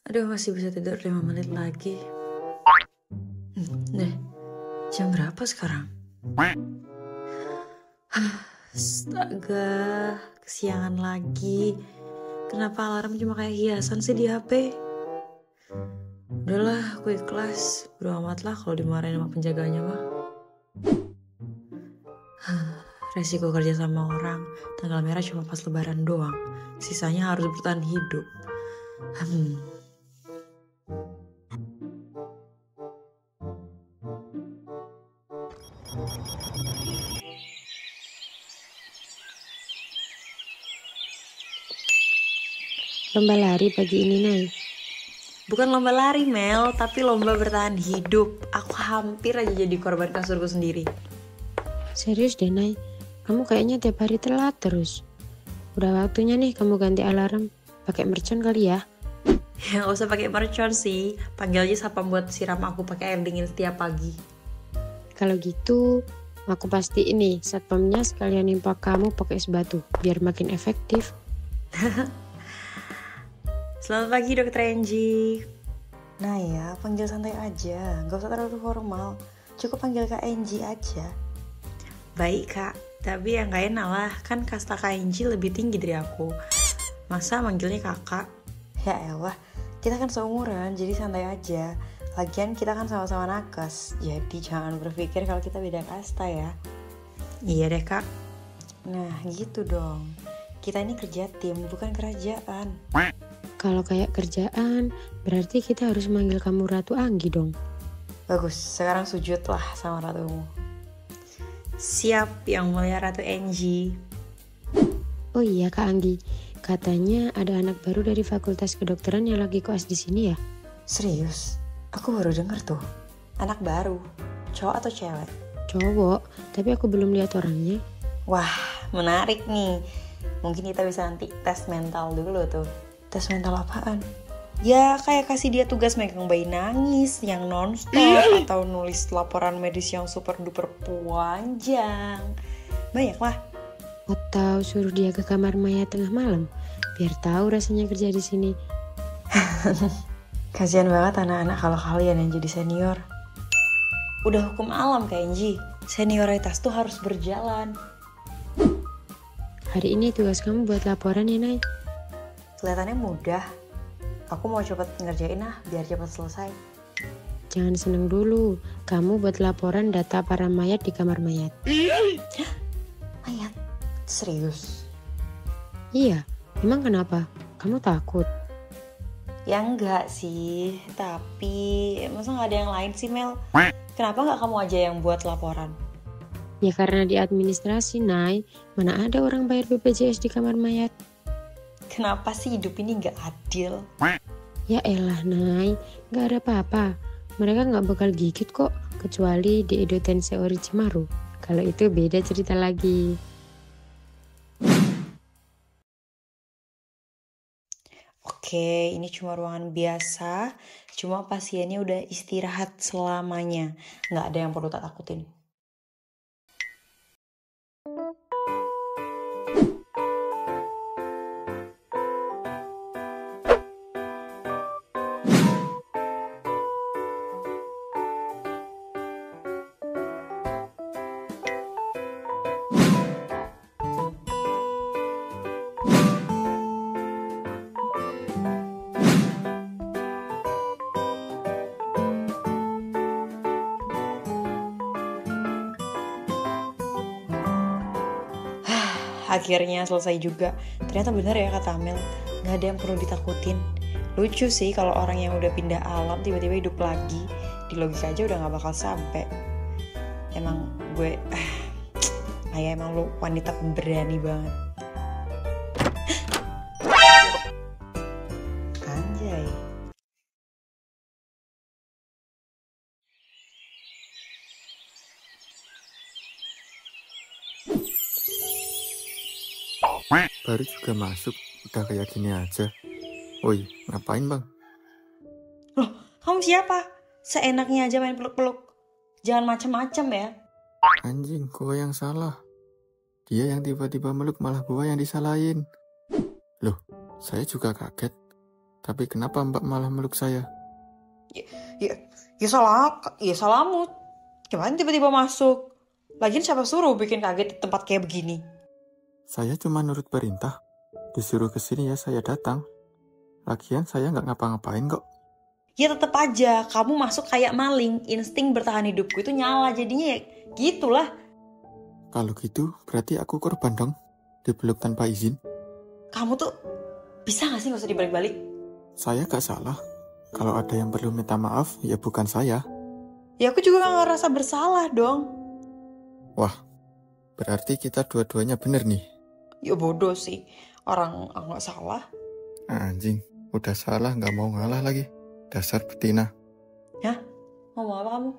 Aduh, masih bisa tidur 5 menit lagi. Nih, jam berapa sekarang? Astaga, kesiangan lagi. Kenapa alarm cuma kayak hiasan sih di HP? Udahlah, aku ikhlas. Bodo amat lah kalau dimarahin sama penjaganya mah. Resiko kerja sama orang, tanggal merah cuma pas lebaran doang. Sisanya harus bertahan hidup. Lomba lari pagi ini, Nay. Bukan lomba lari, Mel, tapi lomba bertahan hidup. Aku hampir aja jadi korban kasurku sendiri. Serius deh, Nay. Kamu kayaknya tiap hari telat terus. Udah waktunya nih kamu ganti alarm. Pakai mercon kali ya. Ya gak usah pakai mercon sih. Panggil aja sapam buat siram aku pakai air dingin setiap pagi. Kalau gitu, aku pasti ini satpamnya sekalian nimpa kamu pakai es batu biar makin efektif. Selamat pagi Dokter Angie. Nah ya, panggil santai aja, gak usah terlalu formal. Cukup panggil Kak Angie aja. Baik Kak, tapi yang gak enak lah, kan kasta Kak Angie lebih tinggi dari aku. Masa manggilnya kakak? Ya elah, kita kan seumuran, jadi santai aja. Lagian kita kan sama-sama nakes, jadi jangan berpikir kalau kita beda kasta ya. Iya deh Kak. Nah gitu dong, kita ini kerja tim, bukan kerajaan. Kalau kayak kerjaan, berarti kita harus manggil kamu Ratu Anggi dong. Bagus, sekarang sujudlah sama ratumu. Siap yang mulia Ratu Angie. Oh iya Kak Anggi, katanya ada anak baru dari Fakultas Kedokteran yang lagi koas di sini ya? Serius? Aku baru denger tuh. Anak baru, cowok atau cewek? Cowok, tapi aku belum lihat orangnya. Wah, menarik nih. Mungkin kita bisa nanti tes mental dulu tuh. Tes mental apaan? Ya kayak kasih dia tugas megang bayi nangis yang non-stop atau nulis laporan medis yang super duper panjang. Banyak lah. Atau suruh dia ke kamar mayat tengah malam, biar tahu rasanya kerja di sini. Kasian banget anak-anak kalau kalian yang jadi senior. Udah hukum alam Kak Angie, senioritas tuh harus berjalan. Hari ini tugas kamu buat laporan ya, Nay? Kelihatannya mudah. Aku mau cepet ngerjain biar cepet selesai. Jangan seneng dulu, kamu buat laporan data para mayat di kamar mayat. Mayat? Serius? Iya, emang kenapa? Kamu takut? Ya enggak sih, tapi masa gak ada yang lain sih Mel? Kenapa gak kamu aja yang buat laporan? Ya karena di administrasi, Nay. Mana ada orang bayar BPJS di kamar mayat? Kenapa sih hidup ini gak adil? Ya elah, Nay. Gak ada apa-apa. Mereka gak bakal gigit kok, kecuali di Edo Tensei Orochimaru. Kalau itu beda cerita lagi. Oke, ini cuma ruangan biasa. Cuma pasiennya udah istirahat selamanya. Gak ada yang perlu tak takutin. Akhirnya selesai juga. Ternyata benar ya kata Mel, gak ada yang perlu ditakutin. Lucu sih kalau orang yang udah pindah alam tiba-tiba hidup lagi. Di logika aja udah gak bakal sampai. Emang gue ayah emang lu wanita pemberani banget. Anjay. Baru juga masuk, udah kayak gini aja. Woi, ngapain bang? Loh, kamu siapa? Seenaknya aja main peluk-peluk. Jangan macem-macem ya. Anjing, kok yang salah? Dia yang tiba-tiba meluk malah gua yang disalahin. Loh, saya juga kaget. Tapi kenapa Mbak malah meluk saya? Ya salahmu. Gimana tiba-tiba masuk? Lagian siapa suruh bikin kaget di tempat kayak begini? Saya cuma nurut perintah. Disuruh kesini ya saya datang. Lagian saya nggak ngapa-ngapain kok. Ya tetep aja, kamu masuk kayak maling. Insting bertahan hidupku itu nyala, jadinya ya gitulah. Kalau gitu, berarti aku korban dong. Dipeluk tanpa izin. Kamu tuh bisa gak sih gak usah dibalik-balik? Saya gak salah. Kalau ada yang perlu minta maaf, ya bukan saya. Ya aku juga gak ngerasa bersalah dong. Wah, berarti kita dua-duanya bener nih. Ya bodoh sih, orang aku gak salah. Anjing, udah salah gak mau ngalah lagi. Dasar betina. Hah? Ngomong apa kamu?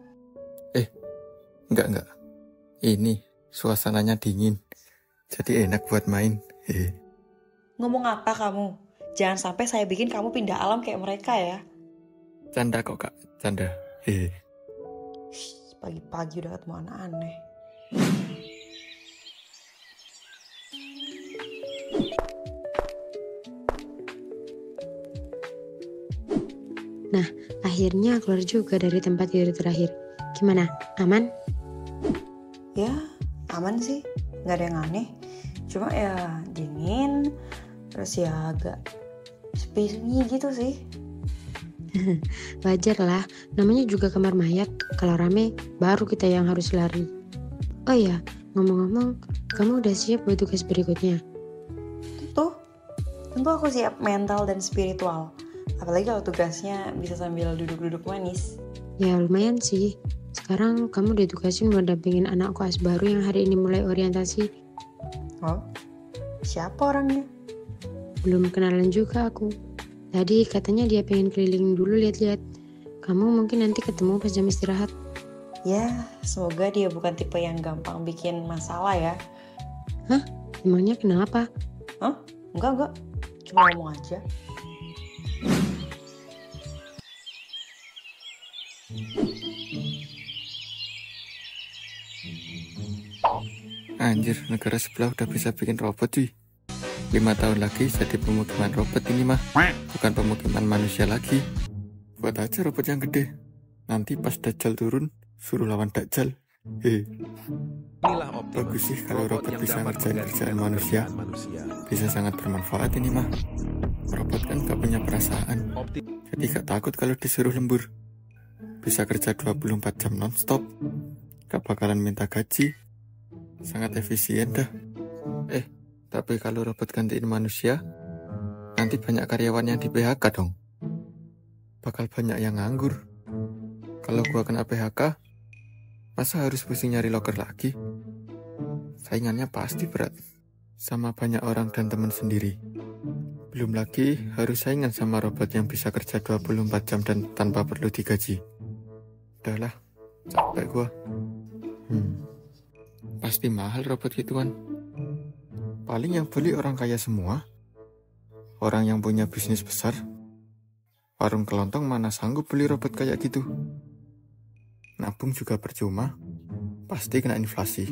Enggak. Ini, suasananya dingin. Jadi enak buat main. Ngomong apa kamu? Jangan sampai saya bikin kamu pindah alam kayak mereka ya. Canda kok kak, canda. Pagi-pagi udah ketemu anak aneh. Nah, akhirnya keluar juga dari tempat tidur terakhir. Gimana? Aman? Ya, aman sih. Gak ada yang aneh. Cuma ya dingin. Terus ya agak sepi-sepi gitu sih. Wajar lah, namanya juga kamar mayat. Kalau rame, baru kita yang harus lari. Oh iya, ngomong-ngomong, kamu udah siap buat tugas berikutnya? Tentu aku siap mental dan spiritual. Apalagi kalau tugasnya bisa sambil duduk-duduk manis. Ya lumayan sih. Sekarang kamu ditugasin buat dampingin anak koas baru yang hari ini mulai orientasi. Oh, siapa orangnya? Belum kenalan juga aku. Tadi katanya dia pengen keliling dulu lihat-lihat. Kamu mungkin nanti ketemu pas jam istirahat. Ya, semoga dia bukan tipe yang gampang bikin masalah ya. Hah? Emangnya kenapa? Hah? Enggak. Cuma ngomong aja. Anjir, negara sebelah udah bisa bikin robot cuy. 5 tahun lagi jadi pemukiman robot ini mah. Bukan pemukiman manusia lagi. Buat aja robot yang gede. Nanti pas Dajjal turun, suruh lawan Dajjal. Bagus sih kalau robot bisa ngerjain kerjaan manusia. Bisa sangat bermanfaat ini mah. Robot kan gak punya perasaan. Jadi gak takut kalau disuruh lembur. Bisa kerja 24 jam non-stop. Gak bakalan minta gaji. Sangat efisien dah. Tapi kalau robot gantiin manusia, nanti banyak karyawan yang di PHK dong. Bakal banyak yang nganggur. Kalau gua kena PHK, masa harus pusing nyari loker lagi? Saingannya pasti berat. Sama banyak orang dan teman sendiri. Belum lagi harus saingan sama robot yang bisa kerja 24 jam dan tanpa perlu digaji. Udahlah, capek gua. Pasti mahal robot gituan. Paling yang beli orang kaya semua. Orang yang punya bisnis besar. Warung kelontong mana sanggup beli robot kayak gitu. Nabung juga percuma. Pasti kena inflasi.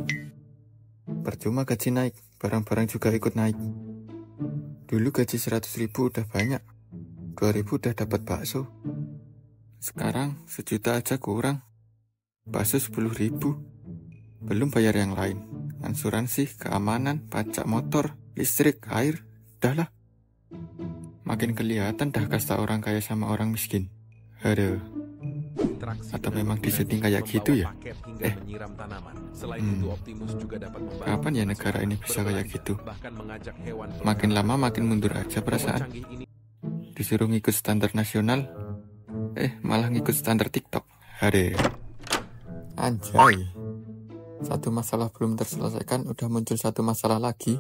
Percuma gaji naik, barang-barang juga ikut naik. Dulu gaji 100.000 udah banyak. 2.000 udah dapat bakso. Sekarang 1 juta aja kurang. Bakso 10.000. Belum bayar yang lain. Asuransi, keamanan, pajak motor, listrik, air, udahlah. Makin kelihatan dah kasta orang kaya sama orang miskin. Aduh. Atau memang di syuting kayak gitu ya? Kapan ya negara ini bisa kayak gitu? Makin lama makin mundur aja perasaan. Disuruh ngikut standar nasional, malah ngikut standar TikTok. Aduh. Anjay. Satu masalah belum terselesaikan, udah muncul satu masalah lagi.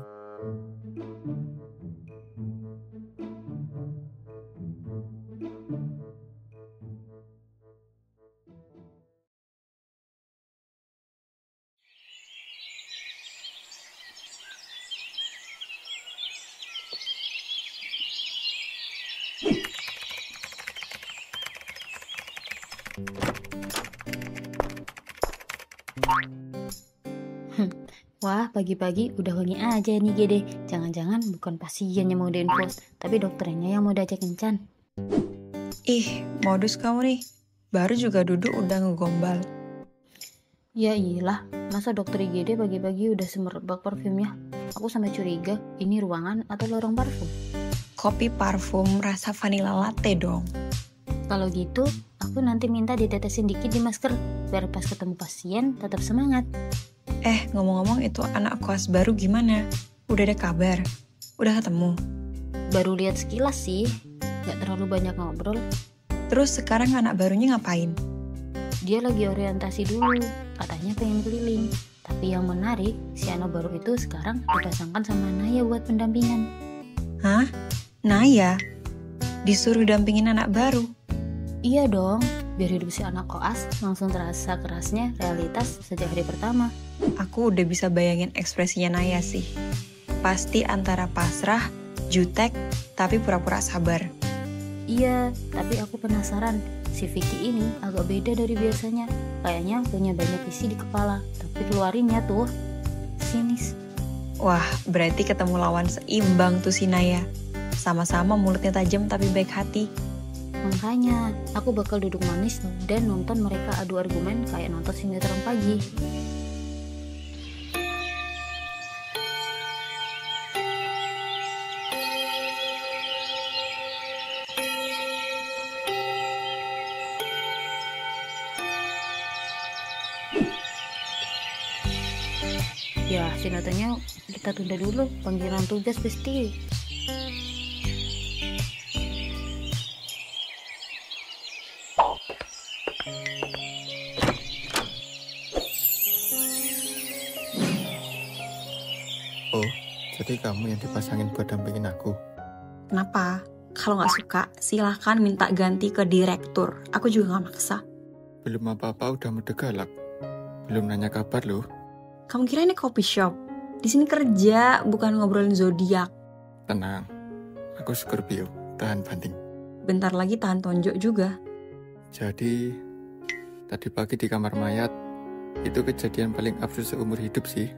Wah, pagi-pagi udah wangi aja nih Gede. Jangan-jangan bukan pasien yang mau diinfus, tapi dokternya yang mau diajak kencan. Ih, modus kamu nih. Baru juga duduk udah ngegombal. Ya iyalah, masa dokter IGD pagi-pagi udah semerbak parfumnya? Aku sampai curiga, ini ruangan atau lorong parfum? Kopi parfum rasa vanilla latte dong. Kalau gitu, aku nanti minta ditetesin dikit di masker, biar pas ketemu pasien tetap semangat. Ngomong-ngomong itu anak kos baru gimana? Udah ada kabar? Udah ketemu? Baru lihat sekilas sih, gak terlalu banyak ngobrol. Terus sekarang anak barunya ngapain? Dia lagi orientasi dulu, katanya pengen keliling. Tapi yang menarik, si anak baru itu sekarang dipasangkan sama Naya buat pendampingan. Hah? Naya? Disuruh dampingin anak baru? Iya dong, biar hidup si anak koas langsung terasa kerasnya realitas sejak hari pertama. Aku udah bisa bayangin ekspresinya Naya sih. Pasti antara pasrah, jutek, tapi pura-pura sabar. Iya, tapi aku penasaran, si Vicky ini agak beda dari biasanya. Kayaknya punya banyak isi di kepala, tapi keluarinnya tuh sinis. Wah, berarti ketemu lawan seimbang tuh si Naya. Sama-sama mulutnya tajam tapi baik hati. Makanya, aku bakal duduk manis dan nonton mereka adu argumen kayak nonton sinetron pagi. Ya, sinetronnya kita tunda dulu, panggilan tugas pasti. Oh, jadi kamu yang dipasangin buat dampingin aku? Kenapa? Kalau nggak suka, silahkan minta ganti ke direktur. Aku juga nggak maksa. Belum apa-apa udah mode galak. Belum nanya kabar loh. Kamu kira ini coffee shop? Di sini kerja, bukan ngobrolin zodiak. Tenang, aku Scorpio, tahan banting. Bentar lagi tahan tonjok juga. Jadi, tadi pagi di kamar mayat, itu kejadian paling absurd seumur hidup sih.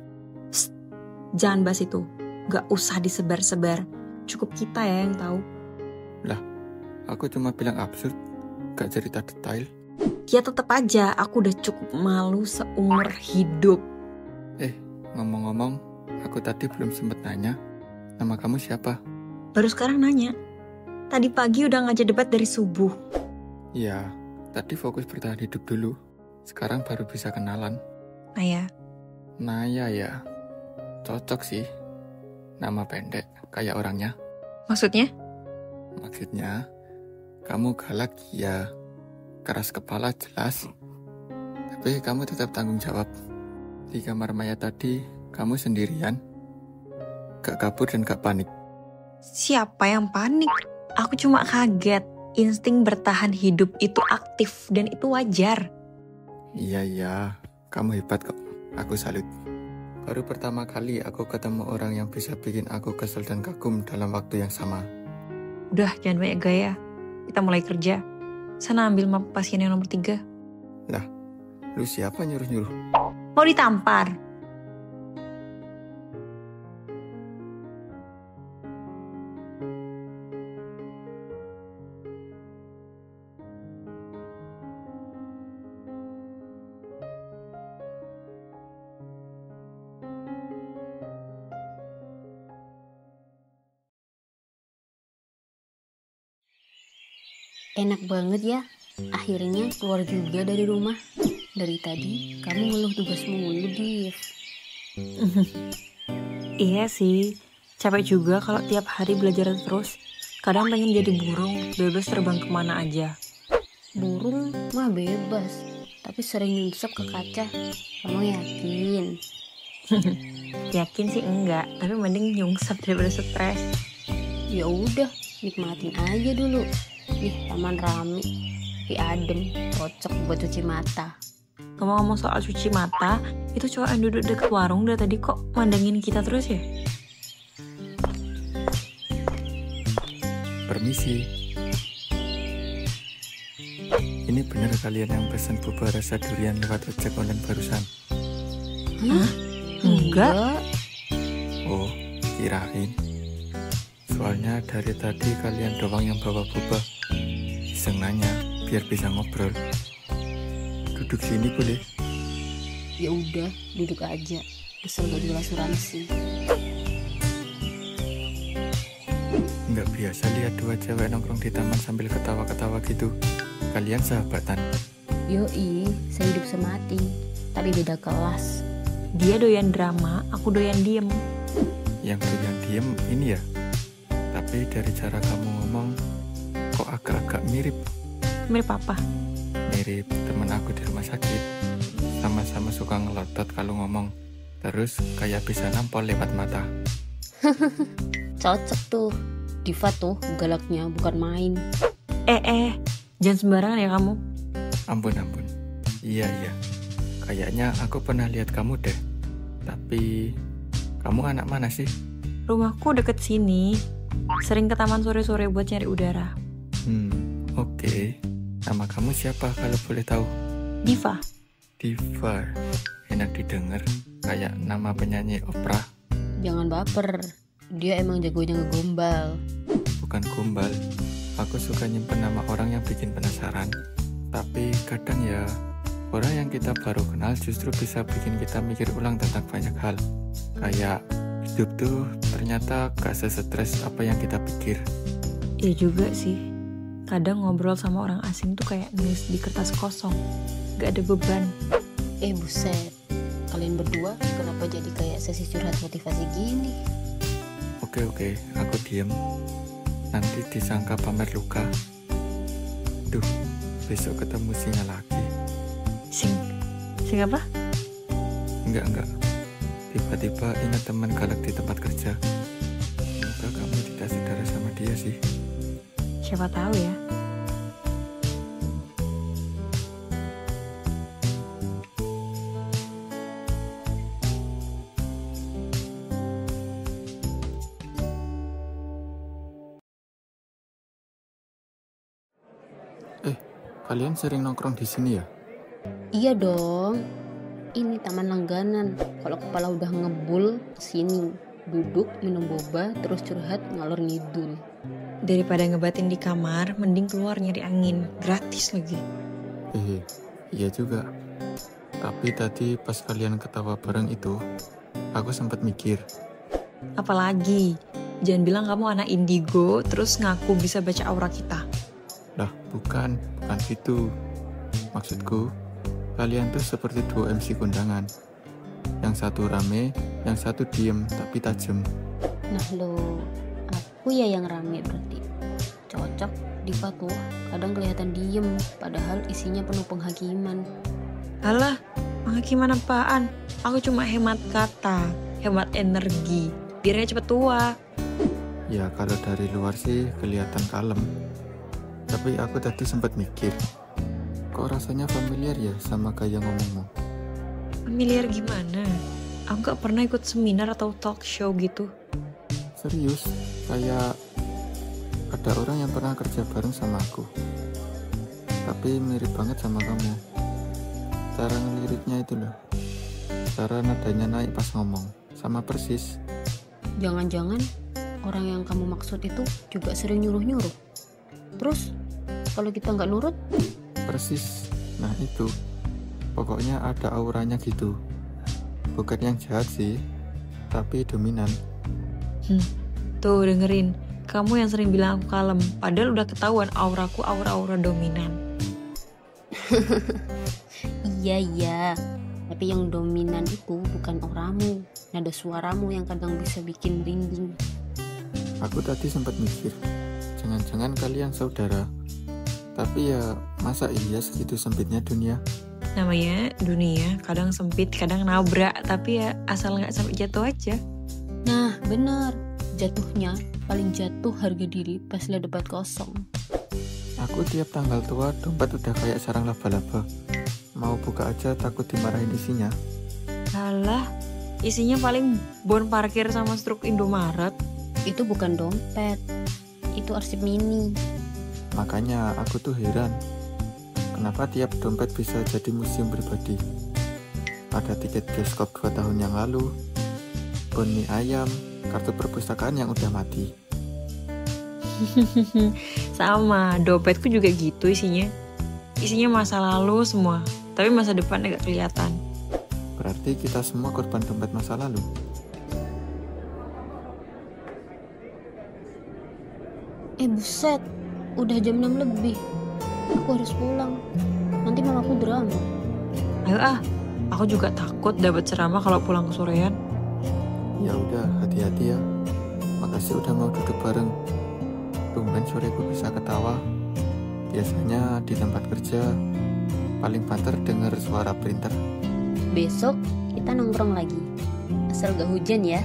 Jangan bahas itu. Gak usah disebar-sebar. Cukup kita ya yang tahu. Lah, aku cuma bilang absurd, gak cerita detail. Ya tetap aja, aku udah cukup malu seumur hidup. Ngomong-ngomong, aku tadi belum sempet nanya, nama kamu siapa? Baru sekarang nanya. Tadi pagi udah ngajak debat dari subuh. Ya, tadi fokus bertahan hidup dulu. Sekarang baru bisa kenalan. Naya. Naya ya, cocok sih. Nama pendek, kayak orangnya. Maksudnya? Maksudnya, kamu galak ya, keras kepala jelas. Tapi kamu tetap tanggung jawab. Di kamar mayat tadi, kamu sendirian. Gak kabur dan gak panik. Siapa yang panik? Aku cuma kaget. Insting bertahan hidup itu aktif dan itu wajar. Iya, kamu hebat kok. Aku salut. Baru pertama kali aku ketemu orang yang bisa bikin aku kesel dan kagum dalam waktu yang sama. Udah, jangan banyak gaya. Kita mulai kerja. Sana ambil map pasien yang nomor 3. Lah, lu siapa nyuruh-nyuruh? Mau ditampar? Enak banget ya, akhirnya keluar juga dari rumah. Dari tadi kamu ngeluh tugas mulu, Div. Iya sih, capek juga kalau tiap hari belajar terus. Kadang pengen jadi burung, bebas terbang kemana aja. Burung mah bebas, tapi sering nyungsep ke kaca. Kamu yakin? Yakin sih enggak, tapi mending nyungsep daripada stres. Ya udah, nikmatin aja dulu. Ih, taman rame, adem, cocok buat cuci mata. Ngomong-ngomong soal cuci mata, itu cowok yang duduk deket warung dari tadi kok mandangin kita terus ya? Permisi. Ini benar kalian yang pesan bubur rasa durian lewat ojek online barusan? Hah? Enggak. Oh, kirain. Soalnya dari tadi kalian doang yang bawa boba. Iseng nanya, biar bisa ngobrol. Duduk sini boleh? Ya udah, duduk aja. Kesel gak jual asuransi. Nggak biasa lihat dua cewek nongkrong di taman sambil ketawa-ketawa gitu. Kalian sahabatan? Yoi, saya hidup semati, tapi beda kelas. Dia doyan drama, aku doyan diem. Yang doyan diem ini ya? Tapi dari cara kamu ngomong, kok agak-agak mirip. Mirip apa? Mirip temen aku di rumah sakit. Sama-sama suka ngelotot kalau ngomong. Terus kayak bisa nampol lewat mata. Cocok tuh. Diva tuh galaknya bukan main. Jangan sembarangan ya kamu. Ampun. Iya. Kayaknya aku pernah lihat kamu deh. Tapi kamu anak mana sih? Rumahku deket sini. Sering ke taman sore-sore buat cari udara. Oke. Nama kamu siapa kalau boleh tahu? Diva. Diva. Enak didengar. Kayak nama penyanyi opera. Jangan baper. Dia emang jagonya ngegombal. Bukan gombal. Aku suka nyimpen nama orang yang bikin penasaran. Tapi kadang ya, orang yang kita baru kenal justru bisa bikin kita mikir ulang tentang banyak hal. Kayak hidup tuh ternyata gak sesetres apa yang kita pikir. Iya juga sih. Kadang ngobrol sama orang asing tuh kayak nulis di kertas kosong. Gak ada beban. Buset. Kalian berdua kenapa jadi kayak sesi curhat motivasi gini? Oke, aku diem. Nanti disangka pamer luka. Duh, besok ketemu singa lagi. Sing apa? Enggak. Tiba-tiba ingat teman galak di tempat kerja. Semoga kamu tidak saudara sama dia sih. Siapa tahu ya. Kalian sering nongkrong di sini ya? Iya dong. Ini taman langganan. Kalau kepala udah ngebul, sini duduk minum boba terus curhat ngalor ngidul. Daripada ngebatin di kamar, mending keluar nyari angin. Gratis lagi. Iya juga. Tapi tadi pas kalian ketawa bareng itu, aku sempat mikir. Apalagi? Jangan bilang kamu anak indigo terus ngaku bisa baca aura kita. Lah, bukan gitu. Maksudku, kalian tuh seperti duo MC kondangan. Yang satu rame, yang satu diem tapi tajam. Nah lo, aku ya yang rame berarti. Cocok. Diva tuh kadang kelihatan diem, padahal isinya penuh penghakiman. Alah, penghakiman apaan? Aku cuma hemat kata, hemat energi, biarnya cepet tua. Ya kalau dari luar sih kelihatan kalem. Tapi aku tadi sempat mikir, kok rasanya familiar ya sama gaya ngomongmu? Familiar gimana? Aku gak pernah ikut seminar atau talk show gitu. Serius, kayak ada orang yang pernah kerja bareng sama aku. Tapi mirip banget sama kamu. Cara ngeliriknya itu loh. Cara nadanya naik pas ngomong, sama persis. Jangan-jangan orang yang kamu maksud itu juga sering nyuruh-nyuruh. Terus, kalau kita nggak nurut? Persis, nah itu. Pokoknya ada auranya gitu. Bukan yang jahat sih, tapi dominan. Tuh dengerin, kamu yang sering bilang aku kalem, padahal udah ketahuan auraku aura-aura dominan. Iya, tapi yang dominan itu bukan auramu, nada suaramu yang kadang bisa bikin merinding. Aku tadi sempat mikir, jangan-jangan kalian saudara. Tapi ya masa iya segitu sempitnya dunia? Namanya dunia, kadang sempit, kadang nabrak, tapi ya asal nggak sampai jatuh aja. Nah bener, jatuhnya paling jatuh harga diri pas lihat debat kosong. Aku tiap tanggal tua dompet udah kayak sarang laba-laba. Mau buka aja takut dimarahin isinya. Alah, isinya paling bon parkir sama struk Indomaret. Itu bukan dompet, itu arsip mini. Makanya aku tuh heran, kenapa tiap dompet bisa jadi museum pribadi? Ada tiket bioskop 2 tahun yang lalu, kebun mie ayam, kartu perpustakaan yang udah mati. Sama, dompetku juga gitu isinya. Isinya masa lalu semua, tapi masa depan agak kelihatan. Berarti kita semua korban dompet masa lalu. Buset, udah jam 6 lebih. Aku harus pulang. Nanti mamaku drama. Ayo aku juga takut dapat ceramah kalau pulang kesorean. Ya udah, hati-hati ya. Makasih udah mau duduk bareng. Tumben soreku bisa ketawa. Biasanya di tempat kerja paling banter dengar suara printer. Besok kita nongkrong lagi. Asal gak hujan ya.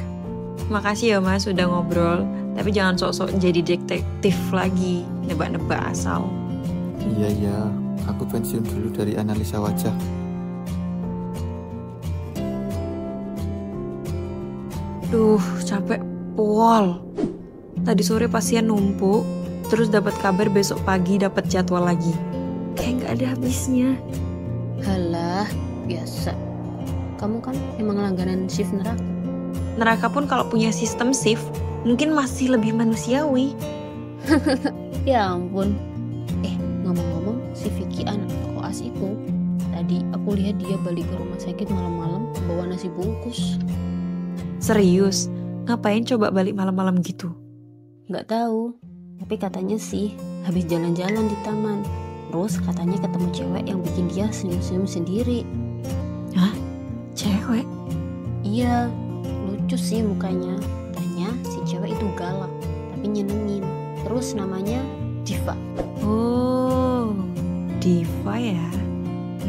Makasih ya Mas udah ngobrol, tapi jangan sok-sok jadi detektif lagi, nebak-nebak asal. Iya, aku pensiun dulu dari analisa wajah. Duh, capek pol. Tadi sore pasien numpuk, terus dapat kabar besok pagi dapat jadwal lagi. Kayak nggak ada habisnya. Halah, biasa. Kamu kan emang langganan shift neraka. Neraka pun kalau punya sistem shift, mungkin masih lebih manusiawi. Ya ampun. Ngomong-ngomong, si Vicky anak koas itu, tadi aku lihat dia balik ke rumah sakit malam-malam bawa nasi bungkus. Serius? Ngapain coba balik malam-malam gitu? Nggak tahu, tapi katanya sih habis jalan-jalan di taman. Terus katanya ketemu cewek yang bikin dia senyum-senyum sendiri. Hah? Cewek? Iya, lucu sih mukanya. Katanya si cewek itu galak, tapi nyenengin. Terus namanya Diva. Oh, Diva ya?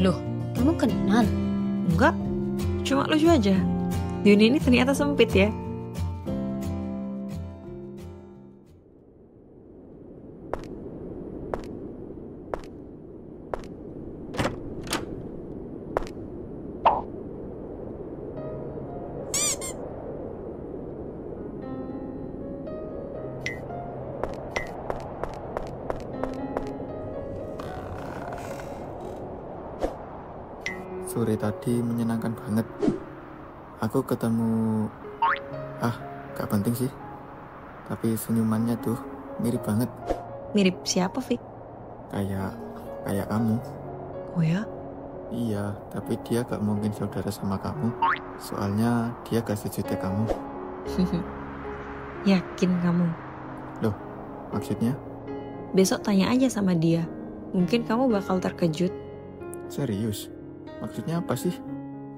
Loh, kamu kenal? Enggak, cuma lucu aja. Dunia ini ternyata sempit ya. Sore tadi menyenangkan banget. Aku ketemu... gak penting sih. Tapi senyumannya tuh mirip banget. Mirip siapa, Fik? Kayak kamu. Oh ya? Iya, tapi dia gak mungkin saudara sama kamu. Soalnya dia gak sejuta kamu. Yakin kamu? Loh, maksudnya? Besok tanya aja sama dia. Mungkin kamu bakal terkejut. Serius? Maksudnya apa sih?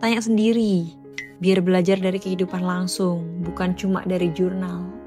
Tanya sendiri, biar belajar dari kehidupan langsung, bukan cuma dari jurnal.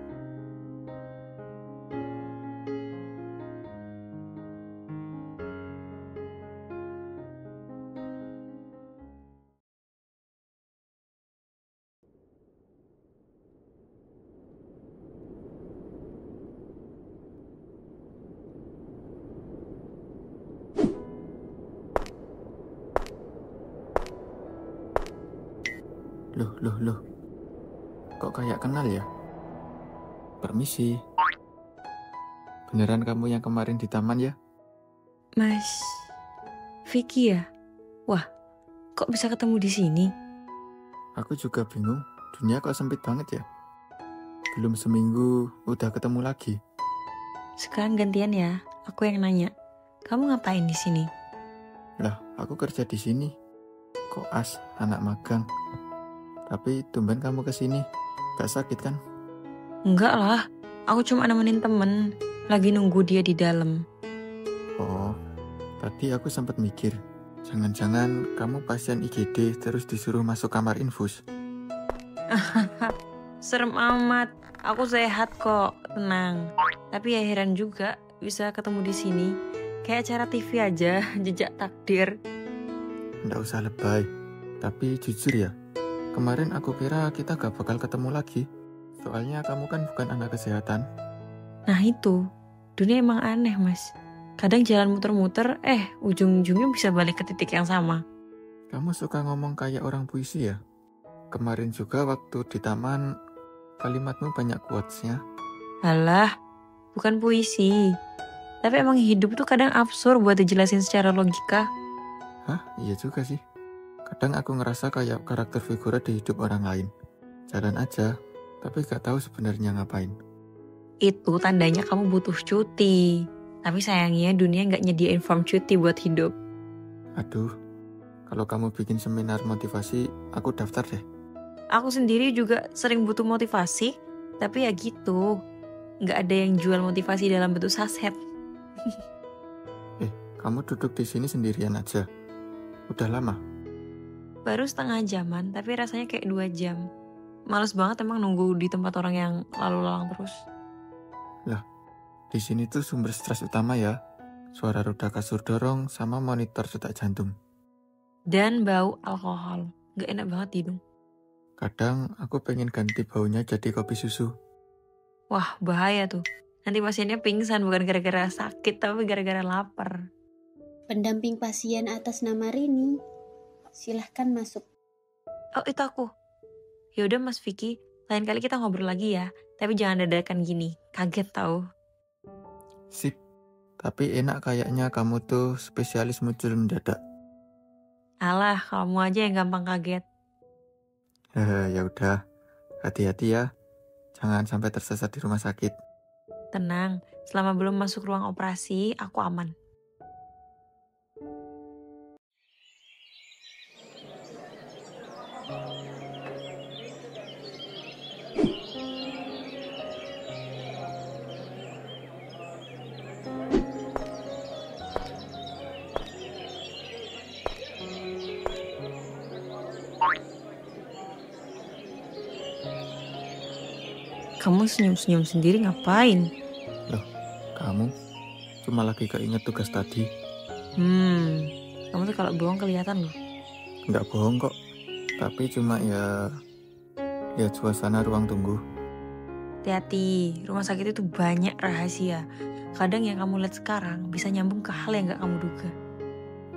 Loh. Kok kayak kenal ya? Permisi. Beneran kamu yang kemarin di taman ya? Mas, Vicky ya? Wah, kok bisa ketemu di sini? Aku juga bingung. Dunia kok sempit banget ya? Belum seminggu udah ketemu lagi. Sekarang gantian ya, aku yang nanya. Kamu ngapain di sini? Lah, aku kerja di sini. Koas, anak magang. Tapi tumben kamu kesini. Gak sakit kan? Enggak lah, aku cuma nemenin temen. Lagi nunggu dia di dalam. Oh, tadi aku sempat mikir. Jangan-jangan kamu pasien IGD terus disuruh masuk kamar infus. Serem amat. Aku sehat kok, tenang. Tapi ya heran juga bisa ketemu di sini. Kayak acara TV aja, jejak takdir. Nggak usah lebay. Tapi jujur ya, kemarin aku kira kita gak bakal ketemu lagi. Soalnya kamu kan bukan anak kesehatan. Nah itu, dunia emang aneh mas. Kadang jalan muter-muter, ujung-ujungnya bisa balik ke titik yang sama. Kamu suka ngomong kayak orang puisi ya? Kemarin juga waktu di taman, kalimatmu banyak quotes-nya. Alah, bukan puisi. Tapi emang hidup tuh kadang absurd buat dijelasin secara logika. Hah? Iya juga sih. Kadang aku ngerasa kayak karakter figura di hidup orang lain. Jalan aja, tapi gak tahu sebenarnya ngapain. Itu tandanya kamu butuh cuti. Tapi sayangnya dunia gak nyediain form cuti buat hidup. Aduh, kalau kamu bikin seminar motivasi, aku daftar deh. Aku sendiri juga sering butuh motivasi, tapi ya gitu. Gak ada yang jual motivasi dalam bentuk saset. Kamu duduk di sini sendirian aja. Udah lama? Baru setengah jaman, tapi rasanya kayak 2 jam. Males banget emang nunggu di tempat orang yang lalu lalang terus. Di sini tuh sumber stres utama ya. Suara roda kasur dorong sama monitor detak jantung. Dan bau alkohol. Gak enak banget hidung. Kadang aku pengen ganti baunya jadi kopi susu. Wah, bahaya tuh. Nanti pasiennya pingsan bukan gara-gara sakit, tapi gara-gara lapar. Pendamping pasien atas nama Rini. Silahkan masuk. Oh, itu aku. Yaudah Mas Vicky, lain kali kita ngobrol lagi ya. Tapi jangan dadakan gini, kaget tau. Sip, tapi enak kayaknya kamu tuh spesialis muncul mendadak. Alah, kamu aja yang gampang kaget. Ya udah, hati-hati ya. Jangan sampai tersesat di rumah sakit. Tenang, selama belum masuk ruang operasi, aku aman. Kamu senyum-senyum sendiri ngapain? Kamu cuma lagi keinget tugas tadi. Kamu tuh kalau bohong kelihatan loh. Nggak bohong kok. Tapi cuma ya lihat suasana ruang tunggu. Hati-hati, rumah sakit itu banyak rahasia. Kadang yang kamu lihat sekarang bisa nyambung ke hal yang gak kamu duga.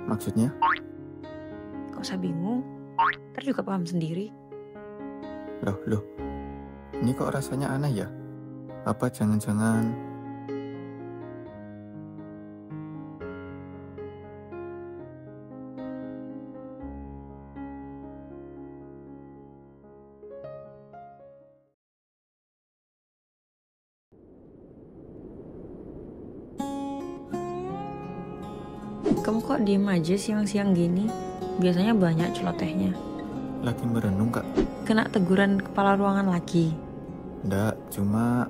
Maksudnya? Gak usah bingung, ntar juga paham sendiri. Loh. Ini kok rasanya aneh ya? Apa jangan-jangan... Kamu kok diem aja siang-siang gini? Biasanya banyak celotehnya. Lagi merenung kak? Kena teguran kepala ruangan lagi? Nggak, cuma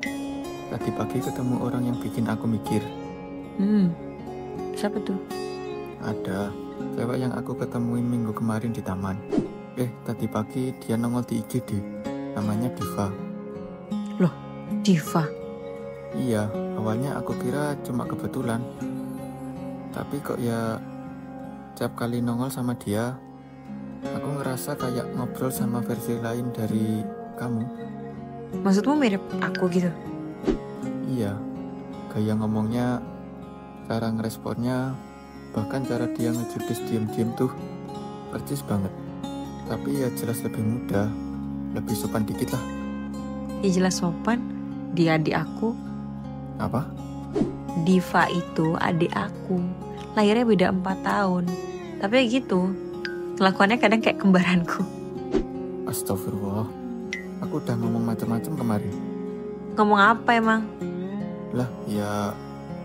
tadi pagi ketemu orang yang bikin aku mikir. Siapa tuh? Ada cewek yang aku ketemuin minggu kemarin di taman. Tadi pagi dia nongol di IGD. Namanya Diva. Loh, Diva? Iya, awalnya aku kira cuma kebetulan. Tapi kok ya setiap kali nongol sama dia, aku ngerasa kayak ngobrol sama versi lain dari kamu. Maksudmu mirip aku gitu? Iya, gaya ngomongnya, cara ngeresponnya, bahkan cara dia ngejudes diem-diem tuh percis banget. Tapi ya jelas lebih muda, lebih sopan dikit lah. Ya jelas sopan, dia adik aku. Apa? Diva itu adik aku. Lahirnya beda 4 tahun. Tapi ya gitu, kelakuannya kadang kayak kembaranku. Astagfirullah, aku udah ngomong macam-macam kemarin. Ngomong apa emang? Lah, ya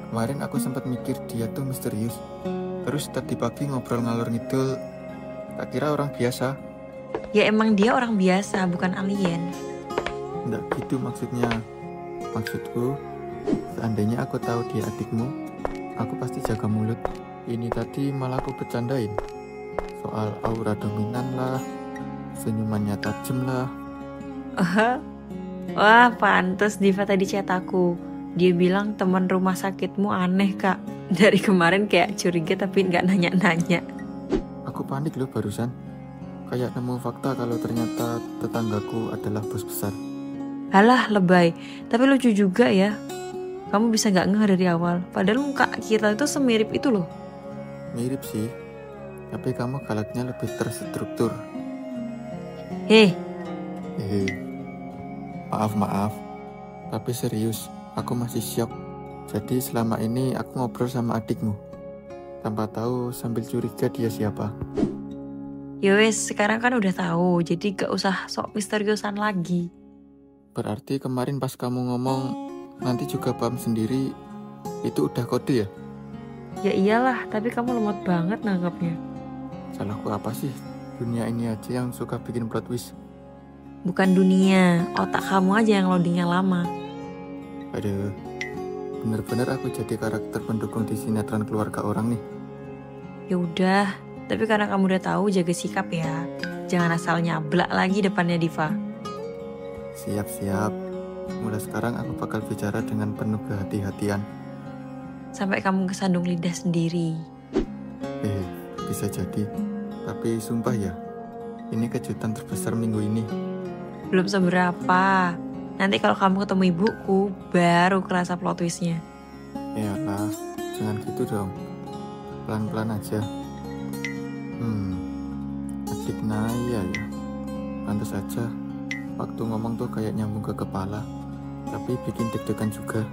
kemarin aku sempat mikir dia tuh misterius. Terus tadi pagi ngobrol ngalor ngidul, tak kira orang biasa. Ya emang dia orang biasa, bukan alien. Nggak gitu maksudnya. Maksudku, seandainya aku tahu dia adikmu, aku pasti jaga mulut. Ini tadi malah aku bercandain. Soal aura dominan lah, senyumannya tajam lah. Wah, pantes Diva tadi chat aku. Dia bilang teman rumah sakitmu aneh kak. Dari kemarin kayak curiga tapi nggak nanya-nanya. Aku panik loh barusan. Kayak nemu fakta kalau ternyata tetanggaku adalah bos besar. Alah, lebay. Tapi lucu juga ya. Kamu bisa nggak ngeh dari awal. Padahal muka kita itu semirip itu loh. Mirip sih, tapi kamu galaknya lebih terstruktur. Maaf. Tapi serius, aku masih syok. Jadi selama ini aku ngobrol sama adikmu tanpa tahu sambil curiga dia siapa. Ya wes, sekarang kan udah tahu, jadi gak usah sok misteriusan lagi. Berarti kemarin pas kamu ngomong nanti juga paham sendiri, itu udah kode ya? Ya iyalah, tapi kamu lemot banget nanggapnya. Salahku apa sih? Dunia ini aja yang suka bikin plot twist. Bukan dunia, otak kamu aja yang loadingnya lama. Aduh, bener-bener aku jadi karakter pendukung di sinetron keluarga orang nih. Ya udah, tapi karena kamu udah tahu, jaga sikap ya. Jangan asal nyablak lagi depannya Diva. Siap-siap. Mulai sekarang aku bakal bicara dengan penuh kehati-hatian. Sampai kamu kesandung lidah sendiri. Bisa jadi. Tapi sumpah ya, ini kejutan terbesar minggu ini. Belum seberapa. Nanti kalau kamu ketemu ibuku, baru kerasa plot twistnya. Yalah, jangan gitu dong. Pelan-pelan aja. Adik Naya ya. Pantas aja, waktu ngomong tuh kayak nyambung ke kepala. Tapi bikin deg-degan juga.